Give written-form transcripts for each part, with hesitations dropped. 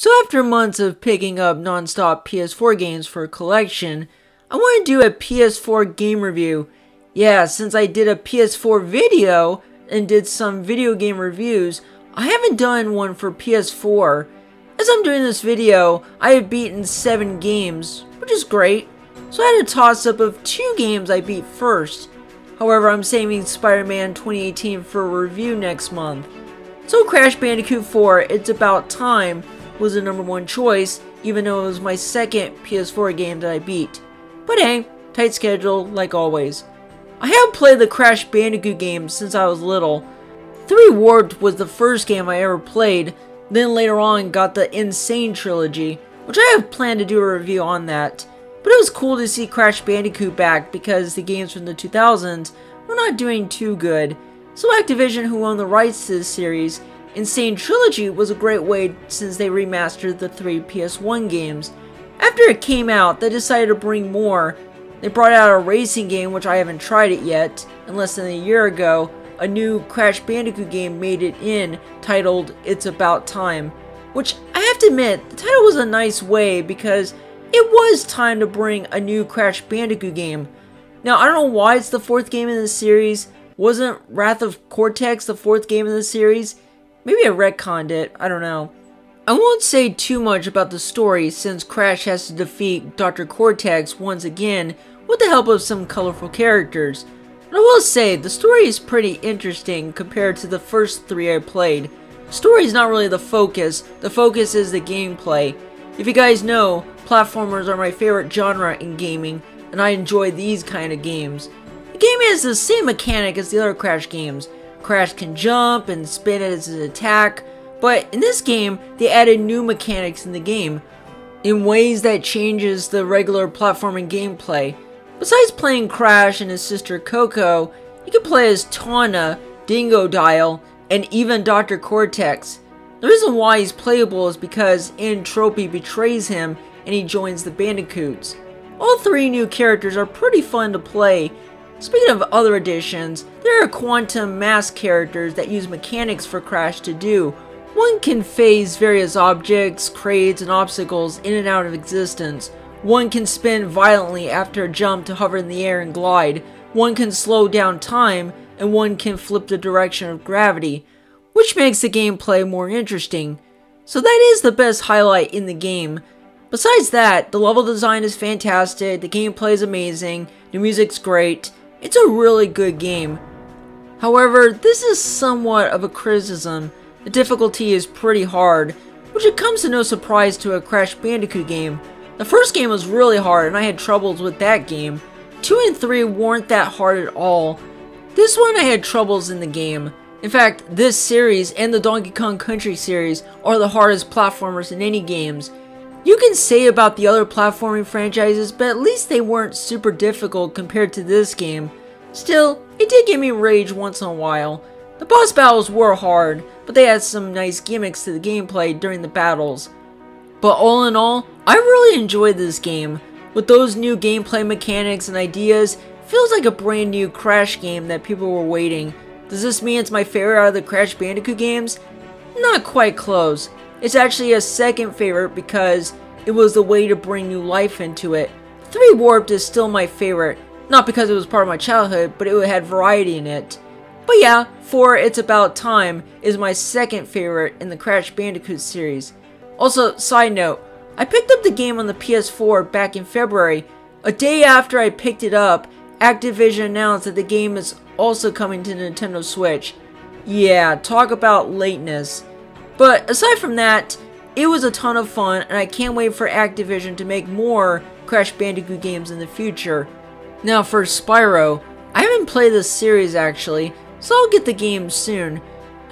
So after months of picking up non-stop PS4 games for a collection, I want to do a PS4 game review. Yeah, since I did a PS4 video and did some video game reviews, I haven't done one for PS4. As I'm doing this video, I have beaten 7 games, which is great. So I had a toss-up of 2 games I beat first. However, I'm saving Spider-Man 2018 for a review next month. So Crash Bandicoot 4, It's About Time, was the #1 choice, even though it was my second PS4 game that I beat. But hey, tight schedule like always. I have played the Crash Bandicoot games since I was little. 3 Warped was the first game I ever played, then later on got the Insane trilogy, which I have planned to do a review on that. But it was cool to see Crash Bandicoot back because the games from the 2000s were not doing too good. So Activision, who owned the rights to this series, Insane Trilogy was a great way since they remastered the 3 PS1 games. After it came out, they decided to bring more. They brought out a racing game, which I haven't tried it yet, and less than a year ago, a new Crash Bandicoot game made it in, titled It's About Time. Which, I have to admit, the title was a nice way because it was time to bring a new Crash Bandicoot game. Now, I don't know why it's the 4th game in the series. Wasn't Wrath of Cortex the 4th game in the series? Maybe I retconned it, I don't know. I won't say too much about the story since Crash has to defeat Dr. Cortex once again with the help of some colorful characters. But I will say, the story is pretty interesting compared to the first 3 I played. The story is not really the focus is the gameplay. If you guys know, platformers are my favorite genre in gaming, and I enjoy these kind of games. The game has the same mechanic as the other Crash games. Crash can jump and spin as his attack, but in this game, they added new mechanics in the game, in ways that changes the regular platforming gameplay. Besides playing Crash and his sister Coco, you can play as Tawna, Dingodile, and even Dr. Cortex. The reason why he's playable is because N. Tropy betrays him and he joins the Bandicoots. All 3 new characters are pretty fun to play. Speaking of other additions, there are quantum mask characters that use mechanics for Crash to do. One can phase various objects, crates, and obstacles in and out of existence. One can spin violently after a jump to hover in the air and glide. One can slow down time, and one can flip the direction of gravity, which makes the gameplay more interesting. So that is the best highlight in the game. Besides that, the level design is fantastic, the gameplay is amazing, the music's great. It's a really good game. However, this is somewhat of a criticism. The difficulty is pretty hard, which it comes to no surprise to a Crash Bandicoot game. The first game was really hard and I had troubles with that game. 2 and 3 weren't that hard at all. This one I had troubles in the game. In fact, this series and the Donkey Kong Country series are the hardest platformers in any games. You can say about the other platforming franchises, but at least they weren't super difficult compared to this game. Still, it did give me rage once in a while. The boss battles were hard, but they had some nice gimmicks to the gameplay during the battles. But all in all, I really enjoyed this game. With those new gameplay mechanics and ideas, it feels like a brand new Crash game that people were waiting. Does this mean it's my favorite out of the Crash Bandicoot games? Not quite close. It's actually a second favorite because it was the way to bring new life into it. 3 Warped is still my favorite, not because it was part of my childhood, but it had variety in it. But yeah, 4 It's About Time is my second favorite in the Crash Bandicoot series. Also, side note, I picked up the game on the PS4 back in February. A day after I picked it up, Activision announced that the game is also coming to Nintendo Switch. Yeah, talk about lateness. But aside from that, it was a ton of fun and I can't wait for Activision to make more Crash Bandicoot games in the future. Now for Spyro, I haven't played this series actually, so I'll get the game soon.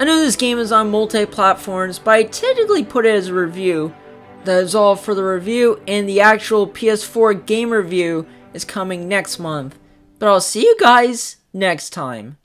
I know this game is on multi-platforms, but I technically put it as a review. That is all for the review, and the actual PS4 game review is coming next month. But I'll see you guys next time.